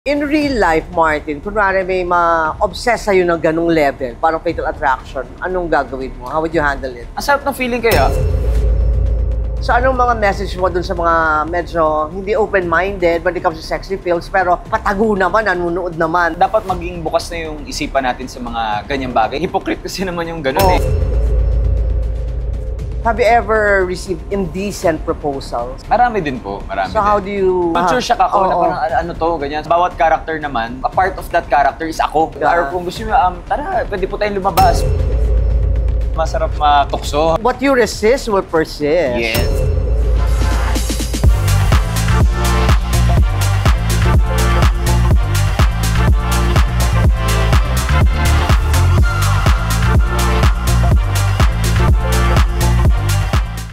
In real life, Martin, kunwari may ma-obsess sa'yo ng ganung level, parang Fatal Attraction, anong gagawin mo? How would you handle it? Ang sarap ng feeling kaya. So anong mga message mo dun sa mga medyo hindi open-minded when it comes to sexy films, pero patago naman, nanunood naman? Dapat maging bukas na yung isipan natin sa mga ganyang bagay. Hypocrite kasi naman yung ganun eh. Have you ever received indecent proposals? Marami din po, marami So din. how do you... Not sure siya ako na Oo. parang ano to, ganyan. Bawat character naman, a part of that character is ako. Yeah. Or kung gusto nyo, tara, pwede po tayong lumabas. Masarap matukso. What you resist will persist. Yes.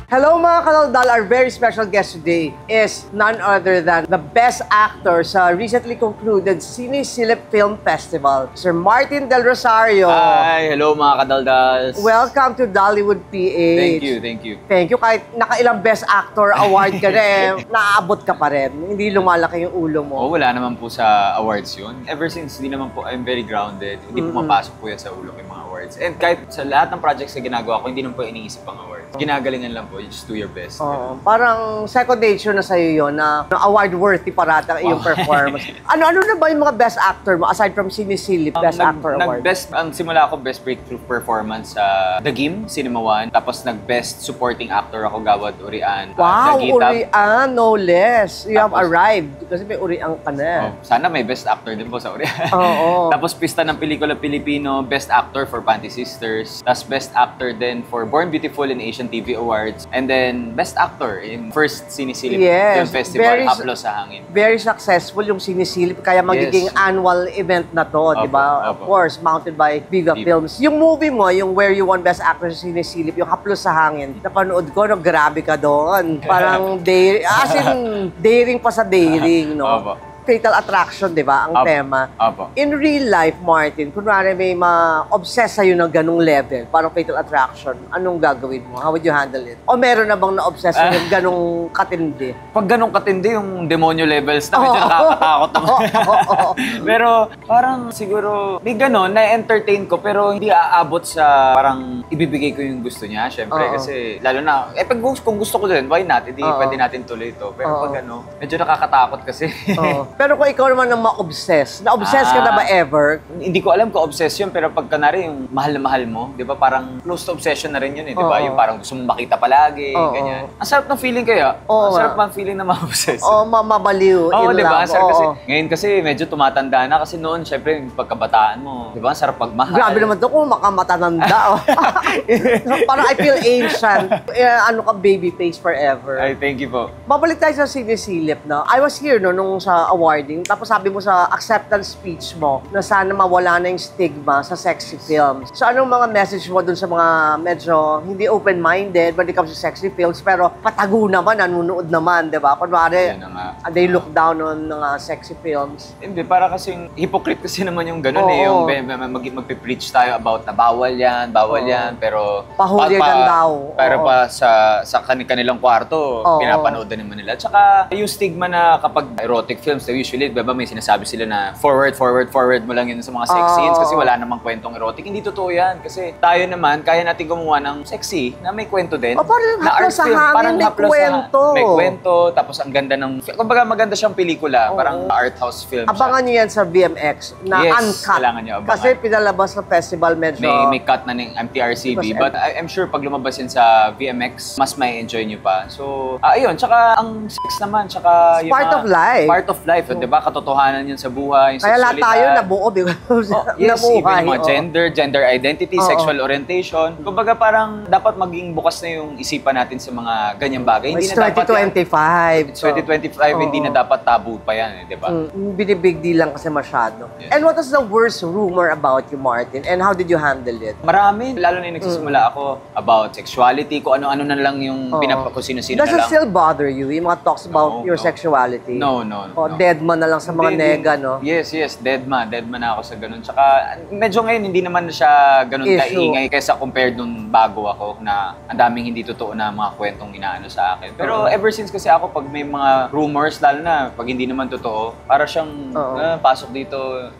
Hello mga kanaldal, our very special guest today is none other than the best actor sa recently concluded Cine-Silip Film Festival, Sir Martin Del Rosario. Hi, hello mga kadaldals. Welcome to Dollywood PH. Thank you, thank you. Thank you. Kahit nakailang Best Actor Award ka na naaabot ka pa rin. Hindi lumalaki yung ulo mo. Oh, wala naman po sa awards yun. Ever since, hindi naman po, I'm very grounded. Hindi po mapasok po yan sa ulo ko yung mga awards. And kahit sa lahat ng projects na ginagawa ko, hindi naman po iniisip ang awards. Ginagalingan lang po, you just do your best. Oo. Parang second nature na sa'yo yun na award-worthy parata ang iyong performance. Ano na ba yung mga Best Actor mo aside from Cine-Silip Best Actor Award? Simula ako Best Breakthrough Performance sa The Game, Cinema 1. Tapos nag-Best Supporting Actor ako, Gawad Urian. Wow, Dagitab. Urian, no less. You have Tapos- arrived. Kasi may Urian ka na. Oh, sana may Best Actor din po sa Urian. Oo. Tapos Pista ng Pelikula Pilipino, Best Actor for Panty Sisters. Tapos Best Actor din for Born Beautiful in Asian TV Awards. And then Best Actor in first Cine-Silip Film Festival, Haplos sa Hangin. Very successful yung Cine-Silip, kaya magiging Yes. annual event na to, di ba? Of opo. course, mounted by Viva Films. Yung movie mo, yung Where You Won Best Actor sa Cine-Silip, yung Haplos sa Hangin, napanood ko, no, grabe ka doon. Parang daring pa sa daring, no? Opo. Fatal Attraction, di ba, ang Opo. tema. Opo. In real life, Martin, kunwari may ma-obsess sa'yo ng ganung level, parang Fatal Attraction, anong gagawin mo? How would you handle it? O meron na bang na-obsess sa'yo ng ganung katindi? Pag ganun katindi yung demonyo levels na medyo Oo. nakakatakot naman. Oo. Pero parang siguro, may ganun, na-entertain ko pero hindi aabot sa parang ibibigay ko yung gusto niya. Syempre Oo. kasi lalo na, kung gusto ko din, why not? Hindi Oo. pwede natin tuloy ito. Pero Oo. pag ano, medyo nakakatakot kasi. Oo. Pero kung ikaw naman ang ma-obsess, na-obsess ka na ba ever? Hindi ko alam kung obsession, pero pag kanari yung mahal na mahal mo, di ba parang close to obsession na rin yun eh, di ba? Oo. Yung parang gusto mong makita palagi, Oo. ganyan. Ang sarap ng feeling kaya. Oo Ang sarap nga. ng feeling na ma-obsess. O mabaliw, Oo, in di ba? love? Sarap kasi, Oo. ngayon kasi medyo tumatanda na kasi noon, syempre, yung pagkabataan mo, di ba? Ang sarap pagmahal. Grabe naman to kung makamatananda. Oh. Parang I feel ancient. Ano ka, baby face forever. Ay, thank you po. Babalik tayo sa Cine-Silip, no? I was here, no, nung sa awarding. Tapos sabi mo sa acceptance speech mo na sana mawala na yung stigma sa sexy films. So anong mga message mo dun sa mga medyo hindi open-minded when it comes to sexy films, pero patago naman, nanunood naman, di ba? Kunwari, Yun na nga. they look down on mga sexy films. Hindi, para kasing hypocrite kasi naman yung ganun Oo. eh. Yung magpe-preach tayo about na bawal yan, pero... Pahuligan daw. Pero Oo. pa sa kanilang kwarto, Oo. pinapanood na naman nila. Tsaka yung stigma na kapag erotic films, usually, diba may sinasabi sila na forward mo lang yun sa mga sex scenes kasi wala namang kwentong erotic. Hindi totoo yan. Kasi tayo naman, kaya natin gumawa ng sexy na may kwento din. O, parang na haplos sa hangin, may haplos sa- kwento. May kwento, tapos ang ganda ng... Kumbaga maganda siyang pelikula, parang art house film Abangan siya. nyo yan sa VMX na Yes, uncut. kailangan nyo abangan. Kasi pinalabas ng festival medyo... May cut na ng MTRCB, Because but I'm sure pag lumabas yun sa VMX, mas may enjoy nyo pa. So, ayun, tsaka ang sex naman, tsaka It's part of life. Part of life, di ba? Katotohanan yun sa buhay, Kaya lahat tayo sexualidad. nabuo, di ba? Yes, even yung mga oo. gender identity, Oo. sexual orientation. Kumbaga parang dapat maging bukas na yung isipan natin sa mga ganyang bagay. It's na dapat 2025. It's 2025, hindi na dapat tabu pa yan, di ba? Binibig deal lang kasi masyado. Yes. And what was the worst rumor about you, Martin? And how did you handle it? Marami, lalo na yung nagsisimula ako about sexuality, kung ano-ano na lang yung kung sino-sino Does na it lang. still bother you, yung mga talks about No, your no. sexuality? No. O, deadman na lang sa mga Hindi, nega, no? Yes, deadma na ako sa ganun. Tsaka medyo ngayon hindi naman siya ganun Issue. kaingay kaysa compared nung bago ako na ang daming hindi totoo na mga kwentong inaano sa akin. Pero ever since kasi ako pag may mga rumors, lalo na pag hindi naman totoo, para siyang pasok dito,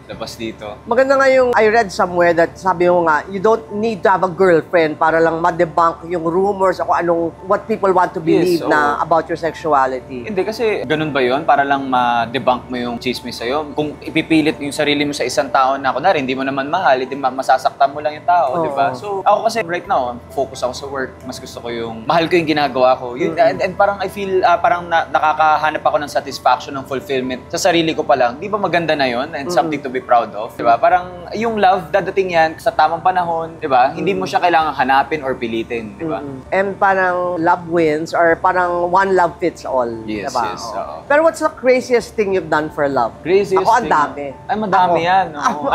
labas dito. Maganda nga yung I read somewhere that sabi mo nga, you don't need to have a girlfriend para lang ma-debunk yung rumors o anong what people want to believe na about your sexuality. Hindi kasi ganun ba yun? Para lang ma-debunk mo yung chismis sa'yo. Kung ipipilit yung sarili mo sa isang tao na kunwari, hindi mo naman mahal, hindi masasaktan mo lang yung tao, di ba? So ako kasi right now, focus ako sa work. Mas gusto ko yung, mahal ko yung ginagawa ko. Yun, and parang I feel, parang nakakahanap ako ng satisfaction, ng fulfillment sa sarili ko pa lang. Di ba maganda na yun? And something to be proud of. Di ba? Parang yung love, dadating yan sa tamang panahon. Di ba? Hindi mo siya kailangan hanapin or pilitin. Di ba? And parang love wins or parang one love fits all. Yes, diba? yes. Oo. Pero what's the craziest thing you've done for love? Craziest Ako ang thing. dami. Ay, madami yan. Oo.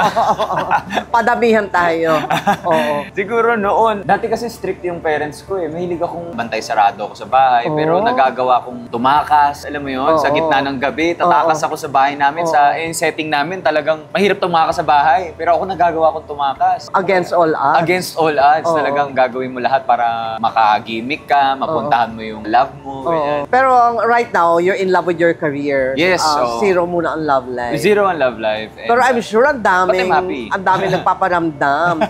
Padamihan tayo. Oo. Siguro noon, dati kasi strict yung parents ko eh. Mahilig akong bantay sarado ako sa bahay, pero nagagawa kong tumakas, alam mo yun, sa gitna ng gabi, tatakas ako sa bahay namin, sa setting namin talagang mahirap tumakas sa bahay, pero ako nagagawa kong tumakas. Against all odds. Against all odds, talagang gagawin mo lahat para makagimik ka, mapuntahan mo yung love mo, ganyan. Pero right now, you're in love with your career. Yes, Zero muna ang love life. Zero ang love life. And, Pero I'm sure ang daming nagpaparamdam.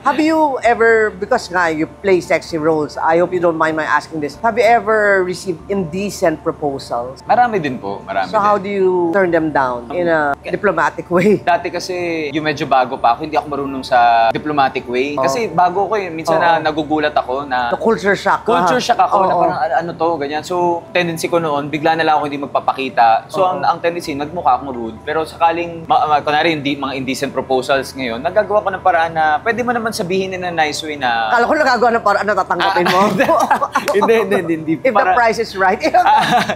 Have you ever, because nga, you play sexy roles, I hope you don't mind my asking this, have you ever received indecent proposals? Marami din po, marami So din. how do you turn them down in a diplomatic way? Dati kasi, yung medyo bago pa ako, hindi ako marunong sa diplomatic way. Kasi bago ko yun, minsan na nagugulat ako na... Culture shock. Culture shock ako na parang ano to, ganyan. So, tendency ko noon, bigla na lang ako hindi magpapakita. So, ang tendency, nagmukha akong rude. Pero sakaling, kunwari, mga indecent proposals ngayon, nagagawa ko ng paraan na pwede mo naman sabihin in a nice way na... Kala ko nagagawa ng paraan na tatanggapin mo. Hindi. If the price is right.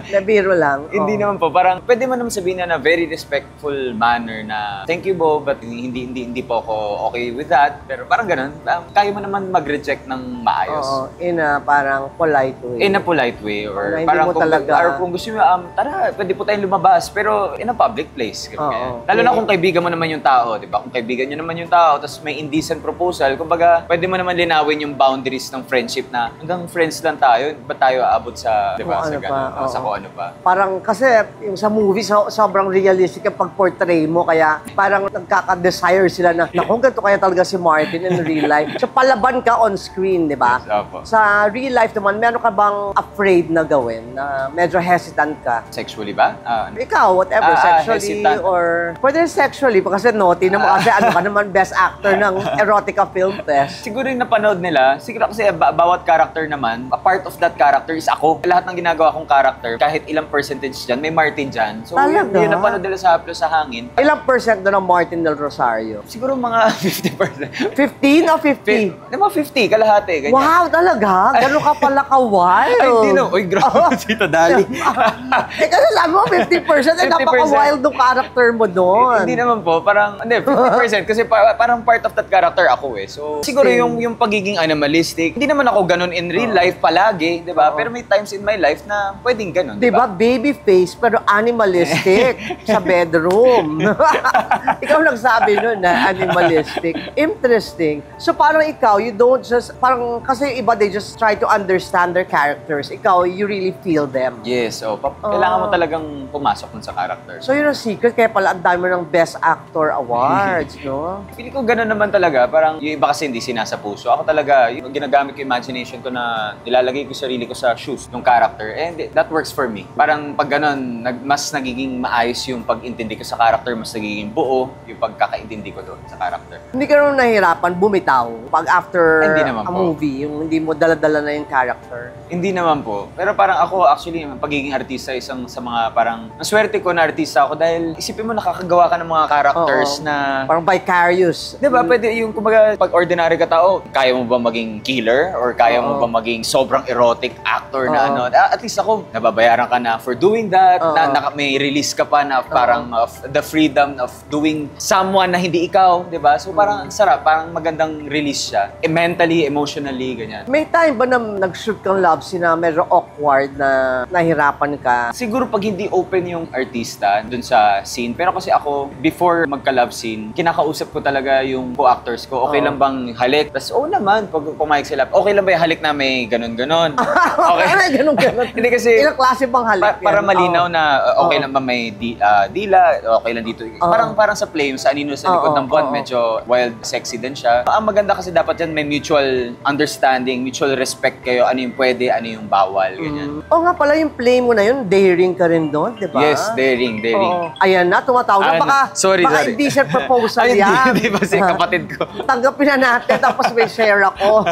Nabiro lang. Hindi naman po. Parang pwede mo naman sabihin na very respectful manner na thank you Bo, but hindi po ako okay with that. Pero parang ganun. Kaya mo naman mag-reject ng maayos. Oo, in a parang polite way. In a polite way. Or Hindi parang mo talaga... Or kung gusto mo, tara, pwede po tayong lumabas. Pero in a public place. Lalo na kung kaibigan mo naman yung tao. Diba? Kung kaibigan nyo naman yung tao, tapos may indecent proposal, kumbaga, pwede mo naman linawin yung boundaries ng friendship na hanggang friends lang tayo. Ba't tayo aabot sa, diba, sa gano'n? Sa kung ano pa. Parang kasi yung sa movie, sobrang realistic yung pag-portray mo. Kaya parang nagkaka-desire sila na, naku, ganito kaya talaga si Martin in real life. So palaban ka on screen, di ba? Yes, opo. Sa real life naman, meron ka bang afraid na gawin? Na medyo hesitant ka? Sexually ba? Ikaw, whatever, sexually hesitant. or... Pwede rin sexually, kasi naughty naman kasi ano ka naman, best actor ng Erotica Film Fest. Siguro yung napanood nila, siguro kasi bawat character naman, a part of that character is ako. Lahat ng ginagawa kong character, kahit ilang percentage dyan, may Martin dyan. So Talaga? yun napanood nila sa Haplos sa Hangin. Ilang percent doon ng Martin Del Rosario? Siguro mga 50%. 15 o 50? Mga 50, kalahati, ganyan. Wow, talaga? Gano'n ka pala ka-wild? Ay, hindi no. Uy, grabe, Tita Dali. Kasi sabi mo, 50%, 50%. napaka-wild ng character mo doon. Hindi naman po, parang, hindi, 50% kasi parang part of that character ako eh. So, siguro yung pagiging animalistic, hindi naman ako ganun in real life palagi, di ba? Pero may times in my life na pwedeng ganun, Di ba? Baby face, pero animalistic sa bedroom. Ikaw nagsabi nun na animalistic. Interesting. So parang ikaw, you don't just, parang kasi iba, they just try to understand their characters. Ikaw, you really feel them. Yes, so kailangan mo talagang pumasok dun sa character. So yun ang secret, kaya pala ang dami ng Best Actor Awards, no? Feeling ko ganun naman talaga, parang yung iba kasi hindi sinasa puso. Ako talaga, yung ginagamit ko imagination ko na nilalagay ko sarili ko sa shoes ng character and that works for me. Parang pag ganun, mas nagiging maayos yung pag-intindi ko sa character, mas nagiging buo yung pagkakaintindi ko doon sa character. Hindi ka naman nahihirapan bumitaw pag after Hindi naman a po. movie, yung hindi mo dala-dala na yung character. Hindi naman po. Pero parang ako actually, ang pagiging artista isang sa mga parang, ang swerte ko na artista ako dahil isipin mo nakakagawa ka ng mga characters na Parang vicarious. di ba, pwede yung kumbaga pag ordinary ka tao, kaya mo ba maging killer or kaya mo ba maging sobrang erotic actor na ano? At least ako, nababayaran ka na for doing that, na may release ka pa na parang of the freedom of doing someone na hindi ikaw, di ba? So parang ang sarap, parang magandang release siya. Mentally, emotionally, ganyan. May time ba na nag-shoot kang love scene na medyo awkward na nahirapan ka? Siguro pag hindi open yung artista dun sa scene. Pero kasi ako, before magka-love scene, kinakausap ko talaga yung co-actors ko. Okay lang bang halik? Tapos, naman, pag pumayag sila, okay lang ba yung halik na may ganun-ganon? Okay. Ganun-ganon. Hindi kasi, ilang klase bang halik para yan? malinaw na okay lang ba may dila, okay lang dito. Parang sa Flame, sa Anino sa likod ng buwan, medyo wild, sexy din siya. Ang maganda kasi dapat yan may mutual understanding, mutual respect kayo, ano yung pwede, ano yung bawal, ganyan. Nga pala yung play mo na yun, daring ka rin doon, di ba? Yes, daring. Ayan na, tumatawag na. Baka sorry. hindi siya proposal yan. Hindi ba si kapatid ko? Tanggapin na natin, tapos may share ako.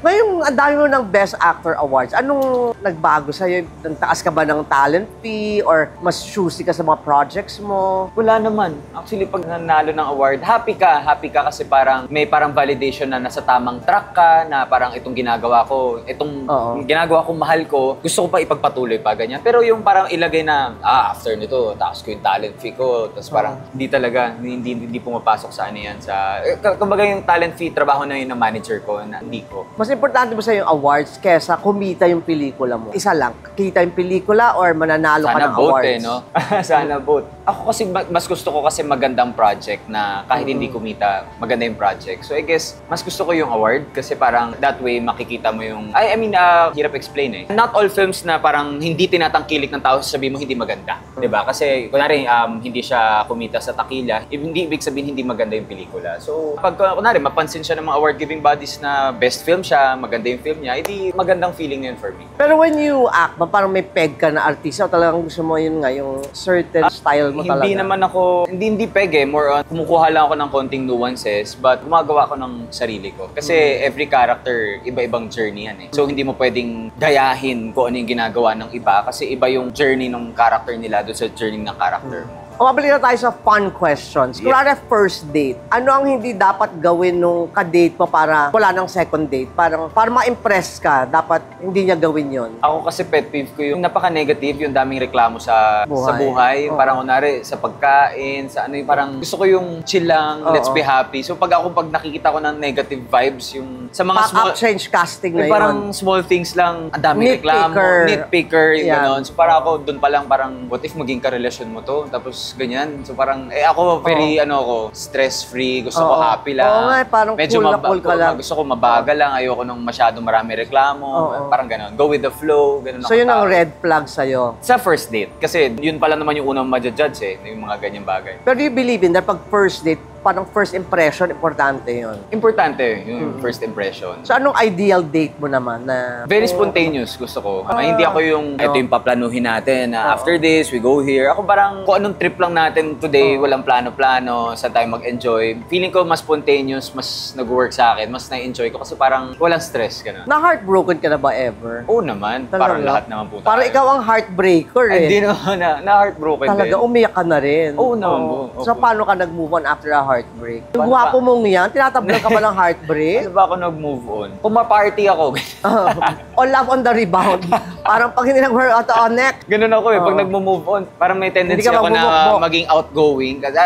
Ngayong ang dami mo ng Best Actor Awards, anong nagbago sa'yo? Taas ka ba ng talent fee? Or mas choosy ka sa mga projects mo? Wala naman. Actually, pag nanalo ng award, happy ka kasi parang may parang validation na nasa tamang track ka, na parang itong ginagawa ko, ginagawa ko mahal ko, gusto ko pa ipagpatuloy pa, ganyan. Pero yung parang ilagay na, after nito, taas ko yung talent fee ko, tapos parang hindi talaga, hindi pumapasok sa ano yan. Kumbaga yung talent fee, trabaho na yun ng manager ko, na hindi ko. Mas importante ba sa'yo yung awards kesa kumita yung pelikula mo? Isa lang, kita yung pelikula or mananalo ka ng awards? Sana both Sana both. Ako kasi, mas gusto ko kasi magandang project na kahit hindi kumita, maganda yung project. So I guess, mas gusto ko yung award kasi parang that way makikita mo yung, hirap explain eh. Not all films na parang hindi tinatangkilik ng tao, sabihin mo hindi maganda. Diba? Kasi, kunwari, hindi siya kumita sa takila, hindi ibig sabihin hindi maganda yung pelikula. So, pag kunwari, mapansin siya ng mga award-giving bodies na best film siya, maganda yung film niya, hindi magandang feeling yun for me. Pero when you act, parang may peg ka na artista o talagang gusto mo yun nga, yung certain style mo talaga? Hindi naman ako, hindi peg eh. More on, kumukuha lang ako ng konting nuances, but gumagawa ako ng sarili ko. Kasi every character, iba-ibang journey yan eh. So, hindi mo pwedeng gayahin kung ano yung ginagawa ng iba kasi iba yung journey ng character nila doon sa journey ng character mo. Mabalik na tayo sa fun questions. Kunwari first date, ano ang hindi dapat gawin nung ka-date mo para wala nang second date? Para ma-impress ka, dapat hindi niya gawin yon. Ako kasi pet peeve ko yung napaka-negative, yung daming reklamo sa buhay. Parang kunwari sa pagkain, sa ano yung parang gusto ko yung chill lang, let's be happy. So pag nakikita ko ng negative vibes, yung sa mga Pack-up change casting na yun. Parang small things lang, ang daming reklamo, nitpicker, yung gano'n. So para ako, doon pa lang parang, what if maging karelasyon mo to? Tapos ganyan. So parang, ako very, stress-free. Gusto ko happy lang. Oo nga, parang medyo cool na cool ka lang. Gusto ko mabagal lang. Ayoko nung masyadong marami reklamo. Parang gano'n. Go with the flow. Ganun so yun ang red flag sa'yo? Sa first date. Kasi yun pala naman yung unang ma-judge eh. Yung mga ganyang bagay. Pero do you believe in that pag first date, parang first impression, importante yun? Importante yung first impression. So anong ideal date mo naman na... Very spontaneous gusto ko. Hindi ako yung, ito yung paplanuhin natin na after this, we go here. Ako parang kung anong trip lang natin today, walang plano-plano, saan tayo mag-enjoy. Feeling ko mas spontaneous, mas nag-work sa akin, mas na-enjoy ko kasi parang walang stress. Ganun. Na-heartbroken ka na ba ever? Oo naman. Parang lahat naman po tayo. Parang ikaw ang heartbreaker eh. Hindi naman na-heartbroken din. Talaga, umiyak ka na rin. Oo naman. So paano ka nag-move on after a heartbreak? Yung guwapo mong yan, tinatablan ka ba ng heartbreak? Ano ba ako nag-move on? Puma-party ako. O love on the rebound. Parang pag hindi nag-work out on neck. Ganun ako eh. Pag nag-move on, parang may tendency ako na maging outgoing. Kasi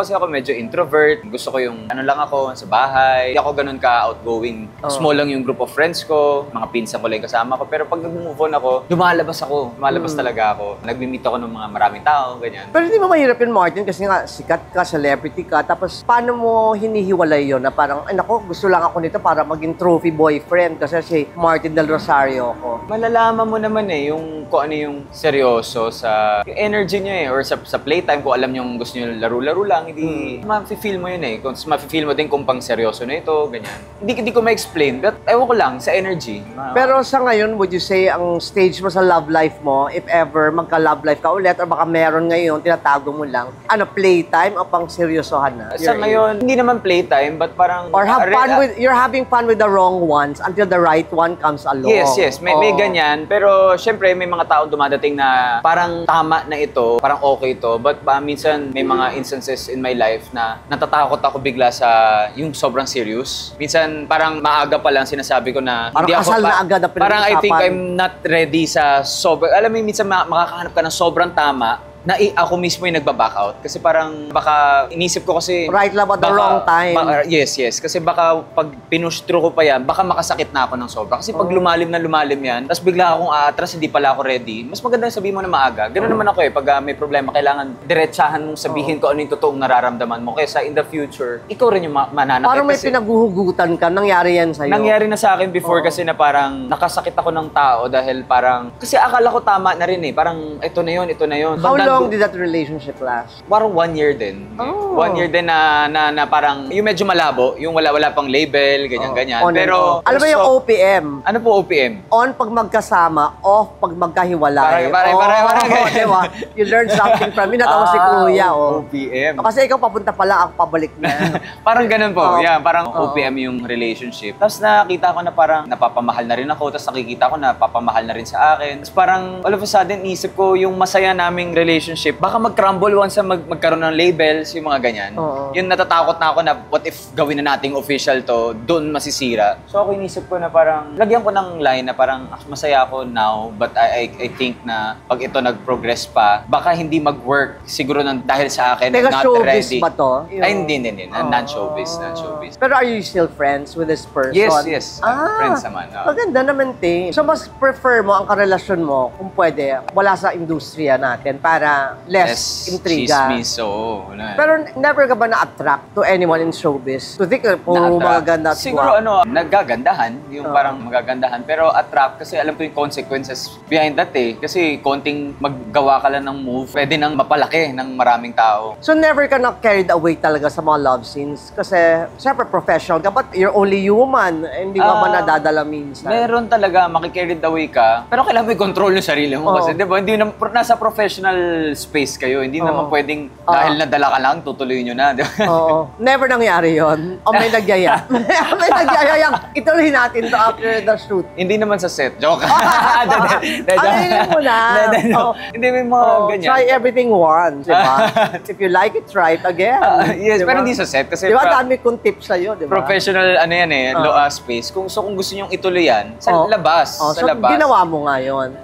kasi ako medyo introvert. Gusto ko yung lang ako sa bahay. Hindi ako ganun ka-outgoing. Small lang yung group of friends ko. Mga pinsan ko lang kasama ko. Pero pag nag-move on ako, lumalabas ako. Lumalabas talaga ako. Nagmi-meet ako ng mga maraming tao, ganyan. Pero hindi mo mahirap yun, Martin, kasi nga sikat ka, celebrity ka. Tapos paano mo hinihiwalay yun na parang, ay nako, gusto lang ako nito para maging trophy boyfriend kasi si Martin Del Rosario ako. Malalaman mo naman eh, yung kung ano yung seryoso sa yung energy nyo eh, or sa playtime, kung alam nyo gusto nyo laro-laro lang, hindi ma-feel mo yun eh. Kung ma-feel mo din kung pang seryoso na ito, ganyan. Hindi ko ma-explain, but ewan ko lang, sa energy. Pero sa ngayon, would you say ang stage mo sa love life mo, if ever magka-love life ka ulit, or baka meron ngayon, tinatago mo lang, playtime o pang seryosohan na? Sa ngayon, hindi naman playtime, but parang... Or you're having fun with the wrong ones until the right one comes along. Yes. May ganyan. Pero, syempre, may mga taong dumadating na parang tama na ito, parang okay to. But minsan, may mga instances in my life na natatakot ako bigla sa yung sobrang serious. Minsan, parang maaga pa lang sinasabi ko na... Parang kasal na agad na Parang I think I'm not ready sa sobrang... Alam mo, minsan makakahanap ka ng sobrang tama, ako mismo yung nagba-back out. Kasi parang baka inisip ko kasi... Right love at the wrong time. Yes. Kasi baka pag pinush through ko pa yan, baka makasakit na ako ng sobra. Kasi pag lumalim yan, tapos bigla akong aatras, hindi pala ako ready. Mas maganda sabihin mo na maaga. Ganun naman ako pag may problema, kailangan diretsahan mong sabihin ko ano yung totoong nararamdaman mo. Kaysa in the future, ikaw rin yung mananakit. Parang may pinaghuhugutan ka, nangyari yan sa'yo. Nangyari na sa akin before kasi na parang nakasakit ako ng tao dahil parang... Kasi akala ko tama na rin Parang ito na yun. How long did that relationship last? Parang 1 year din. 1 year din na parang yung medyo malabo, yung wala pang label, ganyan. Pero alam mo yung OPM? Ano po OPM? On pag magkasama, off pag magkahiwalay. Parang diba? You learn something from me. Natawa si Kuya. OPM. Kasi ikaw papunta pala, ako pabalik na. Parang ganun po. Yeah, parang OPM yung relationship. Tapos nakita ko na parang napapamahal na rin ako. Tapos nakikita ko na napapamahal na rin sa akin. Tapos parang all of a sudden, isip ko yung masaya naming relationship, baka mag-crumble once na magkaroon ng labels, yung mga ganyan. Yung natatakot na ako na what if gawin na nating official to, doon masisira. So ako inisip ko na parang, lagyan ko ng line na parang masaya ako now, but I think na pag ito nag-progress pa, baka hindi mag-work siguro dahil sa akin. Teka, not showbiz ready. ba to? Ay, hindi. Non-showbiz. Pero are you still friends with this person? Yes. Friends naman. Maganda naman, te. So mas prefer mo ang karelasyon mo, kung pwede, wala sa industriya natin para less intriga. Chismis, Pero never ka ba na-attract to anyone in showbiz? To think, puro magaganda at siguro nagagandahan, yung parang magagandahan. Pero attract, kasi alam ko yung consequences behind that Kasi konting maggawa ka lang ng move, pwede nang mapalaki ng maraming tao. So never ka na carried away talaga sa mga love scenes? Kasi, syempre professional ka, but you're only human. Hindi ka ba nadadala minsan? Meron talaga, makikarried away ka. Pero kailangan mo i-control yung sarili mo kasi, di ba? Hindi na, nasa professional space kayo. Hindi naman pwedeng dahil nadala ka lang, tutuloy nyo na. Di ba? Never nangyari yon. O may nagyaya. May nagyaya yung ituloy natin to after the shoot. Hindi naman sa set. Joke. Ano mo na? Hindi, may mga ganyan. Try everything once, di ba? If you like it, try it again. Yes, pero hindi sa set. Kasi di ba dami kong tips sa'yo, di ba? Professional, space. Kung gusto nyong ituloy yan, sa labas. Sa labas. Ginawa mo nga yun.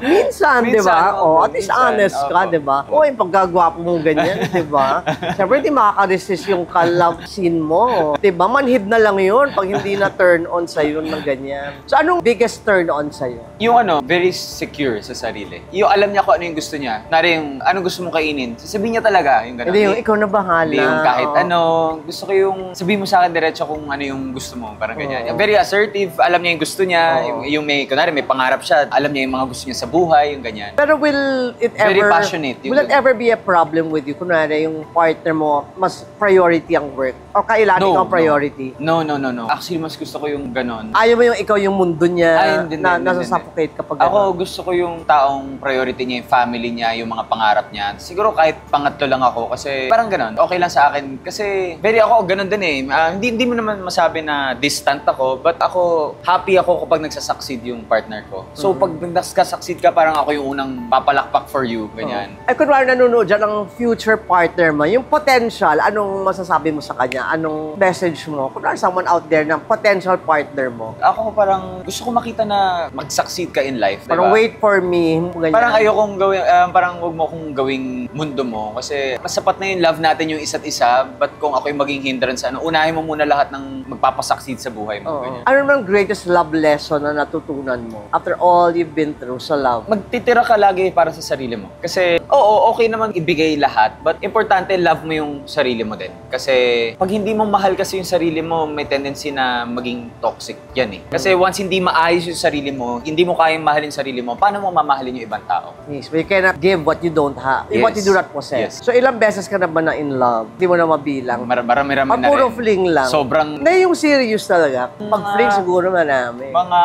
Minsan, di ba? At least honest ka, di ba? Yung paggagwapo mong ganyan, di ba? Siyempre, hindi makaka-resist yung ka-love scene mo. Di ba? Manhid na lang yun pag hindi na turn on sa'yo ng ganyan. So, anong biggest turn on sa'yo? Yung very secure sa sarili. Yung alam niya kung ano yung gusto niya. Nari yung anong gusto mong kainin. Sasabihin niya talaga yung gano'n. Hindi yung ikaw na bahala. Hindi yung kahit ano. Gusto ko yung sabihin mo sa akin diretso kung ano yung gusto mo. Parang ganyan. Very assertive. Alam niya yung gusto niya. Yung kunwari may pangarap siya. Alam niya yung mga gusto niya sa buhay. Yung ganyan. Pero will it ever... Very passionate. Will it ever be a problem with you? Kunwari yung partner mo, mas priority ang work? O kailangan ikaw ang priority? No. Actually, mas gusto ko yung ganon. Ayaw mo yung ikaw yung mundo niya hindi, nasa-suffocate kapag ako, gusto ko yung taong priority niya, yung family niya, yung mga pangarap niya. Siguro kahit pangatlo lang ako kasi parang ganon. Okay lang sa akin kasi very ako ganon din hindi mo naman masabi na distant ako, but ako happy ako kapag nagsasucceed yung partner ko. So pag nagsasucceed ka, parang ako yung unang papalakpak for you, ganyan. Ay, kunwari nanonood dyan ang future partner mo, yung potential, anong masasabi mo sa kanya? Anong message mo? Kunwari someone out there na potential partner mo. Ako parang gusto ko makita na mag-succeed ka in life, diba? Parang wait for me, ganyan. Parang ayokong gawin, parang huwag mo akong gawing mundo mo kasi mas sapat na yung love natin yung isa't isa, but kung ako yung maging hindrance, unahin mo muna lahat ng magpapasucceed sa buhay mo. Ano naman greatest love lesson na natutunan mo after all you've been through sa love? Magtitira ka lagi para sa sarili mo. Kasi, okay naman ibigay lahat, but importante love mo yung sarili mo din. Kasi, pag hindi mo mahal kasi yung sarili mo, may tendency na maging toxic yan Kasi once hindi maayos yung sarili mo, hindi mo kayang mahalin sarili mo, paano mo mamahalin yung ibang tao? Yes, but you cannot give what you don't have, what you do not possess. Yes. So, ilang beses ka na ba na in love? Hindi mo na mabilang. Marami-rami na puro rin. fling lang. Sobrang... Hindi yung serious talaga. Pag fling siguro marami. Mga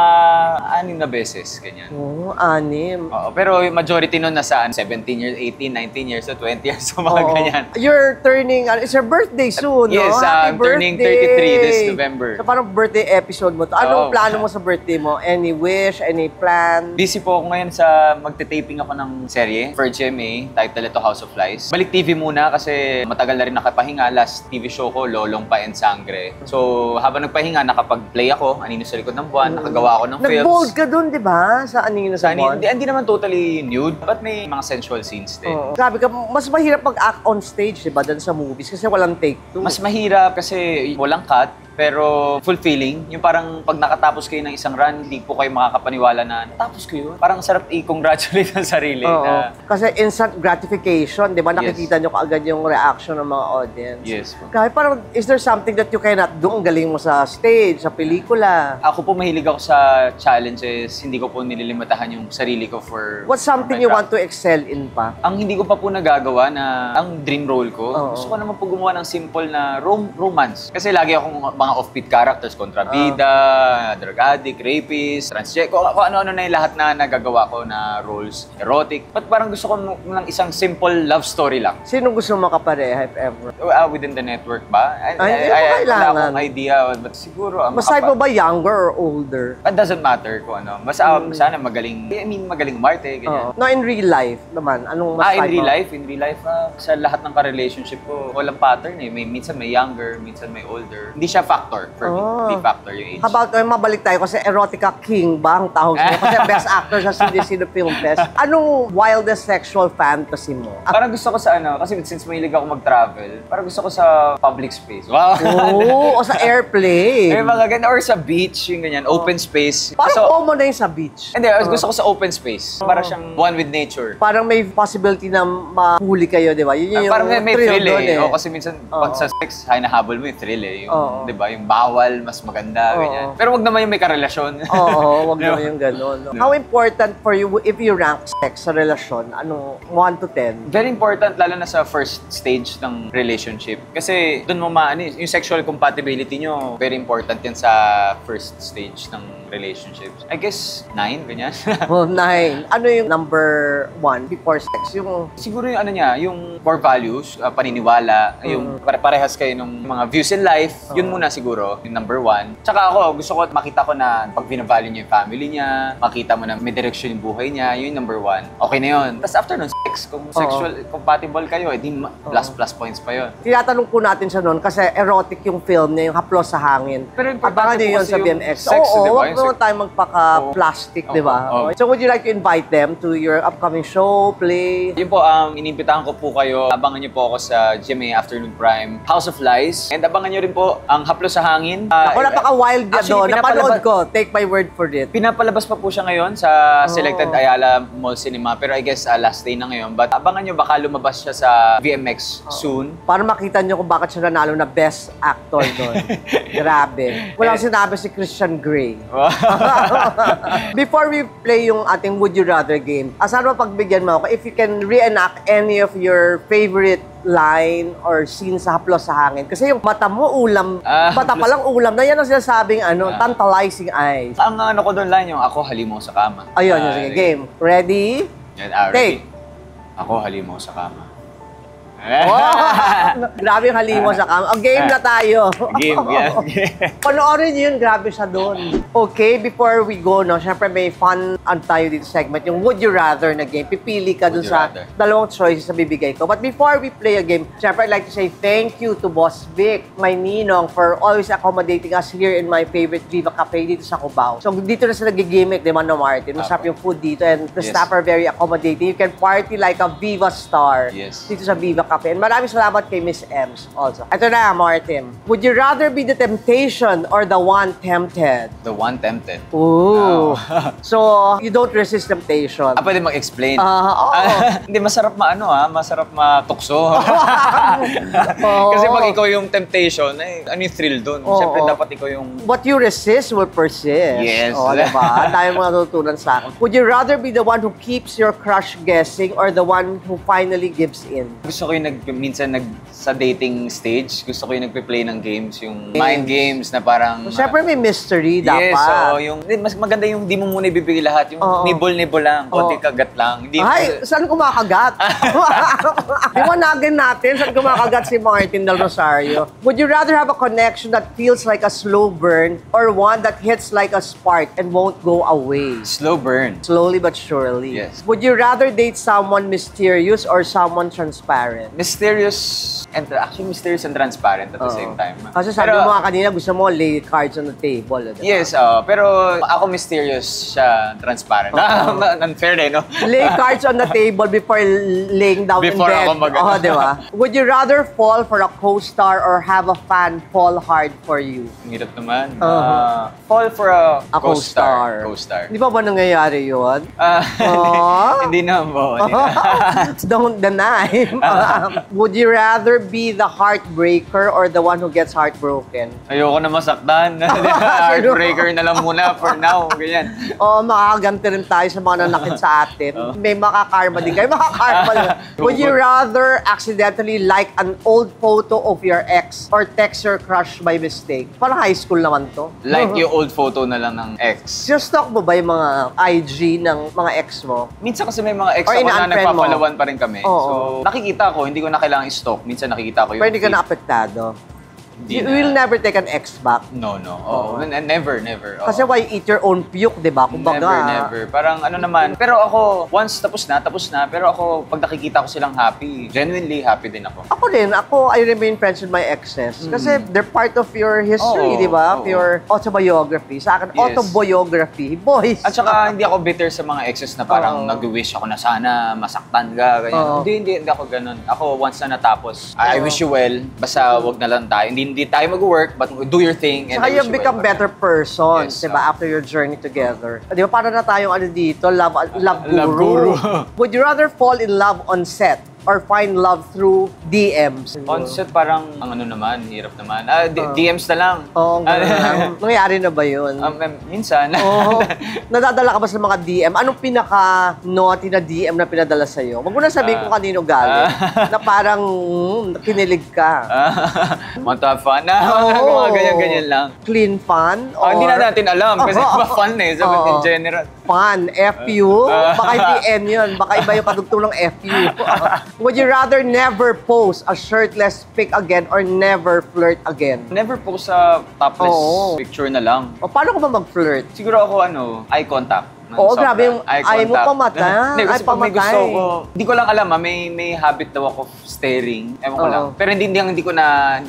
6 na beses, ganyan. Oo, 6. Oo, pero yung majority nun nasaan? 17 years, 18, 19 years, 20 years, so mga ganyan. You're turning, it's your birthday soon, Yes, no? Happy I'm turning 33 this November. So parang birthday episode mo to. Anong plano mo sa birthday mo? Any wish? Any plan? Busy po ako ngayon sa magte-taping ako ng serye for GMA, title ito House of Lies. Balik TV muna kasi matagal na rin nakapahinga. Last TV show ko, Lolong Pa and Sangre. So habang nagpahinga, nakapag-play ako, Anino sa Likod ng Buwan, nakagawa ako ng films. Nag-bold ka dun, di ba? Sa Anino sa Buwan? Hindi naman naman totally nude, but may mga sensual scenes din. Oo. Grabe ka, mas mahirap mag-act on stage, di ba, dun sa movies kasi walang take two. Mas mahirap kasi walang cut, pero fulfilling. Yung parang pag nakatapos kayo ng isang run, hindi po kayo makakapaniwala na natapos ko yun. Parang sarap i-congratulate ang sarili. Oo. Na, Kasi instant gratification, di ba? Nakikita nyo kaagad yung reaction ng mga audience. yes. Kahit parang, is there something that you cannot do? Ang galing mo sa stage, sa pelikula. Ako po mahilig ako sa challenges. Hindi ko po nililimitahan yung sarili ko for What's something my you craft. want to excel in pa? Ang hindi ko pa po nagagawa na ang dream role ko, Oo. gusto ko naman po gumawa ng simple na romance. Kasi lagi akong mga offbeat characters, kontrabida, drug addict, rapist, transgender, kung ano-ano na yung lahat na nagagawa ko na roles, erotic. But parang gusto ko ng isang simple love story lang. Sino gusto mo makapareha, if ever? Within the network ba? Ay, hindi mo kailangan. Wala akong idea, but siguro... Masay mo ba younger or older? It doesn't matter kung ano. Basta sana magaling, magaling umarte, ganyan. No, in real life naman, anong mas In type real mo? life, sa lahat ng ka-relationship ko, walang pattern eh. Minsan may younger, minsan may older. Hindi siya factor for me. Hindi factor yung age. How about, mabalik tayo kasi erotica king ba ang tawag sa'yo? Kasi best actor sa Sino Film Fest. Anong wildest sexual fantasy mo? Parang gusto ko sa kasi since mahilig ako mag-travel, parang gusto ko sa public space. Wow! Oo, o sa airplane. May mga ganyan, or sa beach, yung ganyan, open space. Parang common na yun sa beach. Hindi, gusto ko sa open space. Parang siyang one with nature. Parang may possibility na mahuli kayo, di ba? Yun yung Parang may thrill thrill doon eh. Kasi minsan, pag sa sex, hinahabol mo yung thrill eh. Yung, di ba, yung bawal, mas maganda, ganyan. Pero wag naman yung may karelasyon. Oo, wag naman yung gano'n. No? How important for you, if you rank sex sa relasyon, 1 to 10? Very important, lalo na sa first stage ng relationship. Kasi doon mo yung sexual compatibility nyo, very important yan sa first stage ng relationships. I guess, 9, ganyan. Oh, 9. Ano yung number 1 before sex? Yung Siguro yung yung core values, paniniwala, yung parehas kayo ng mga views in life, yun muna siguro, yung number 1. Tsaka ako, gusto ko makita ko na pag binavalue niya yung family niya, makita mo na may direction yung buhay niya, yun yung number 1. Okay na yun. Tapos after nun, sex, kung sexual compatible kayo, di plus points pa yun. tinatanong po natin siya noon kasi erotic yung film niya, yung Haplos sa Hangin. Pero importante Abangan niyo po yun kasi sa yung BMX. sex, Oo, di ba? wag Yung naman tayo magpaka-plastic, di ba? Oo. So would you like to invite them to your upcoming show, play? Yun po, inimbitahan ko po kayo. Abangan niyo po ako sa GMA Afternoon Prime, House of Lies. And abangan niyo rin po ang Haplos sa Hangin. Ako napaka-wild niya actually, doon. Napanood pinapalabas- ko. Take my word for it. Pinapalabas pa po siya ngayon sa Selected Ayala Mall Cinema. Pero I guess last day na ngayon. But abangan niyo, baka lumabas siya sa VMX soon. Para makita niyo kung bakit siya nanalo na best actor doon. Grabe. Walang sinabi si Christian Grey. Before we play yung ating Would You Rather game, saan mo pagbigyan mo ako if you can reenact any of your favorite line or scene sa Haplos sa Hangin. Kasi yung mata mo, ulam. Mata pa lang ulam. Na yan ang sinasabing tantalizing eyes. Ang ko doon line yung ako halimaw sa kama. Ayun, sige, game. Ready? Yan, Take. ready? Ako halimaw sa kama. Oh, grabe yung halimaw sa kama. Game na tayo. Game, yan. Panoorin niyo yun, grabe siya doon. Okay, before we go, no, syempre may fun tayo dito segment, yung Would You Rather na game. Pipili ka dun Would you sa rather? dalawang choices na bibigay ko. But before we play a game, syempre I'd like to say thank you to Boss Vic, my ninong, for always accommodating us here in my favorite Viva Cafe dito sa Cubao. So dito na sila nag-gimmick, di ba, no, Martin? Masarap yung food dito and the Yes. staff are very accommodating. You can party like a Viva star Yes. dito sa Viva Cafe. And maraming salamat kay Miss Ems also. Ito na, Martin. Would you rather be the temptation or the one tempted? The one tempted. Ooh. So, you don't resist temptation. Pwede mag-explain. Oo. Hindi, masarap masarap matukso. Oo. Kasi pag ikaw yung temptation, ano yung thrill dun? Oo. Siyempre dapat ikaw yung... What you resist will persist. Yes. O, diba? Tayo mga natutunan sa akin. Would you rather be the one who keeps your crush guessing or the one who finally gives in? Gusto ko yung minsan sa dating stage, gusto ko yung nagpe-play ng games, yung mind games na parang... Siyempre may mystery dapat. Yes, so mas maganda yung di mo muna ibibigay lahat, yung Oo. nibble-nibble lang, konti kagat lang. Hindi Ay, saan kumakagat? Iwanagin natin saan kumakagat si Martin Del Rosario. Would you rather have a connection that feels like a slow burn or one that hits like a spark and won't go away? slow burn. Slowly but surely. Yes. Would you rather date someone mysterious or someone transparent? natin? Mysterious and actually mysterious and transparent at the same time. Kasi sabi mo nga kanina, gusto mo lay cards on the table. Diba? Yes, pero ako mysterious siya, transparent. Unfair eh, no? Lay cards on the table before laying down Before in bed. ako mag- Di ba? Would you rather fall for a co-star or have a fan fall hard for you? Ang hirap naman. Fall for a co-star. Co-star. Di ba nangyayari yun? Hindi naman po. Don't deny. Would you rather be the heartbreaker or the one who gets heartbroken? Ayoko na masaktan. Heartbreaker na lang muna for now. Ganyan. Makaganti rin tayo sa mga nanakit sa atin. May makakarma din kayo. Makakarma din. Would you rather accidentally like an old photo of your ex or text your crush by mistake? Parang high school naman to. Like yung old photo na lang ng ex. Stalk mo ba yung mga IG ng mga ex mo? Minsan kasi may mga ex Or ako na ina-unfriend mo? nagpapalawan pa rin kami. Oo. So, nakikita ko, hindi ko na kailangan i-stalk. Minsan nakikita ko yung Pero hindi ka feed. na-apektado. Hindi You na. will never take an ex back. No. Never. Oo. Kasi why eat your own puke, di ba? Kumbaga, Never. Parang ano naman. Pero ako, once tapos na. Pero ako, pag nakikita ko silang happy, genuinely happy din ako. Ako din, I remain friends with my exes. Kasi they're part of your history, Oo, di ba? oo. Your autobiography. Sa akin, Yes. autobiography. Boys. At saka, hindi ako bitter sa mga exes na parang Oo. nag-wish ako na sana masaktan ka, ganyan. Oo. Hindi ako ganun. Ako, once na natapos, I wish you well. Basta wag na lang tayo. Hindi tayo mag-work, but do your thing. And Saka I you wish you become well. better persons, Yes, di ba? After your journey together. Di ba? Para na tayong dito, love Love guru. guru. Would you rather fall in love on set or find love through DMs? On set parang, ang ano naman, hirap naman. DMs na lang. Oo, ganun lang. Nangyari na ba yun? Minsan. Oo. Nadadala ka ba sa mga DM? Anong pinaka-naughty na DM na pinadala sa'yo? Wag mo na sabihin kung kanino galing. Na parang kinilig ka. Want to have fun? Oo. Mga ganyan-ganyan lang. Clean fun? Or Hindi na natin alam kasi fun eh. So, in general. fun? FU? Baka hindi N yun. Baka iba yung kadugtong ng FU. Would you rather never post a shirtless pic again or never flirt again? Never post sa topless Oo. picture na lang. O paano ka ba mag-flirt? Siguro ako eye contact. Oo, Sobra. grabe yung Eye eye mo contact. pamatay. Hindi, kasi Ay, pag may gusto pamatay. ko, hindi ko lang alam may habit daw ako of staring. Ewan ko Oo. lang. Pero hindi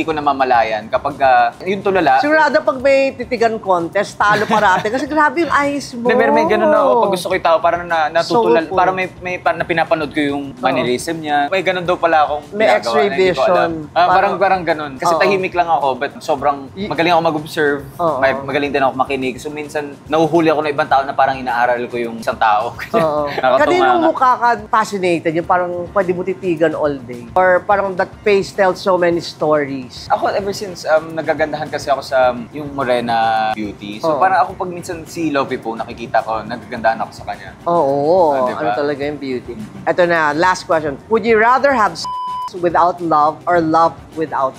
ko na mamalayan kapag yung tulala. Sigurado pag may titigan contest, talo parati. Kasi grabe yung eyes mo. Hindi, pero may ganun ako pag gusto ko yung tao, parang natutulal, So, parang may pinapanood ko yung mannerism niya. May ganun daw pala akong May ginagawa X-ray na hindi ko alam. vision. Parang ganun. Kasi Oo. tahimik lang ako, but sobrang magaling ako mag-observe. Oo. Magaling din ako makinig. So minsan, nahuhuli ako ng ibang tao na parang inaaral ko yung isang tao. Oo. Nakakatuwa Kaninong nga. mukha ka fascinated? Yung parang pwede mo titigan all day? Or parang that face tells so many stories? Ako, ever since, nagagandahan kasi ako sa yung Morena beauty. So Oo. parang ako pag minsan si Lovie po, nakikita ko, nagagandahan ako sa kanya. Oo. Diba? Ano talaga yung beauty? Ito na, last question. Would you rather have without love or love without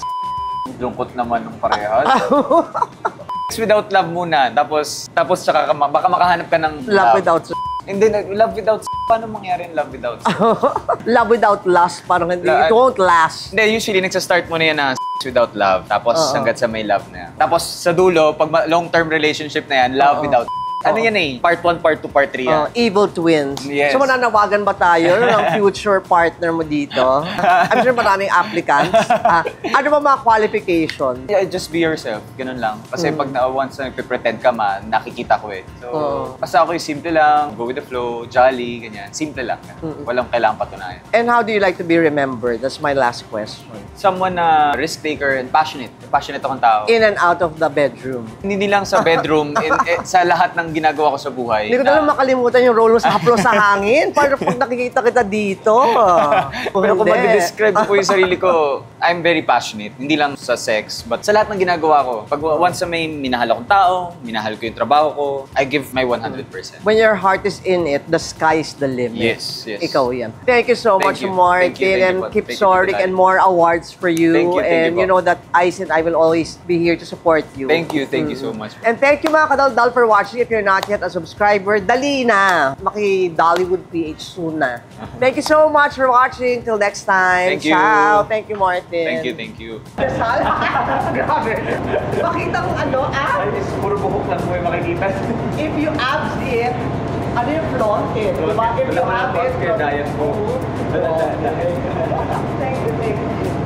Lungkot naman ng parehas. Without love muna, tapos tsaka baka makahanap ka ng love without Hindi, love without paano mangyari yung love without love without lust? Parang hindi, La- it won't last. Hindi, usually nagsa-start mo na yan na without love, tapos Oo. hanggat sa may love na yan. Tapos sa dulo, pag long-term relationship na yan, love Oo. without Ano yan eh, part 1, part 2, part 3 yan. Evil twins. Yes. So mananawagan ba tayo ng future partner mo dito? I'm sure maraming applicants. Ano ba mga qualification? Yeah, just be yourself. Ganun lang. Kasi pag once na nagpe-pretend ka nakikita ko eh. So, basta ako yung simple lang, go with the flow, jolly, ganyan. Simple lang. Walang kailangang patunayan. And how do you like to be remembered? That's my last question. Someone na risk taker and passionate. Passionate akong tao. In and out of the bedroom. Hindi lang sa bedroom, sa lahat ng ginagawa ko sa buhay. Hindi ko na lang makalimutan yung role mo sa Haplo sa Hangin. Para pag nakikita kita dito. Pero kung mag-describe ko po yung sarili ko, I'm very passionate. Hindi lang sa sex, but sa lahat ng ginagawa ko. Pag once na may minahal akong tao, minahal ko yung trabaho ko, I give my 100%. When your heart is in it, the sky is the limit. Yes, yes. Ikaw yan. Thank you so much, Thank you. Martin. Thank you And po. keep Thank you soaring for the and time. more awards for you. Thank you And po. you know that Ice and I will always be here to support you. Thank you so much. And thank you mga kadaldal for watching. If you're not yet a subscriber, dali na. Maki-Dollywood PH soon na. Thank you so much for watching. Till next time. Thank you. Ciao. Thank you, Martin. Thank you. Grabe. Makita mo abs. Puro buhok lang po yung makikita. If you abs it, Ano yung flaunted? Diba? If you have it, diet ko. Thank you, thank you.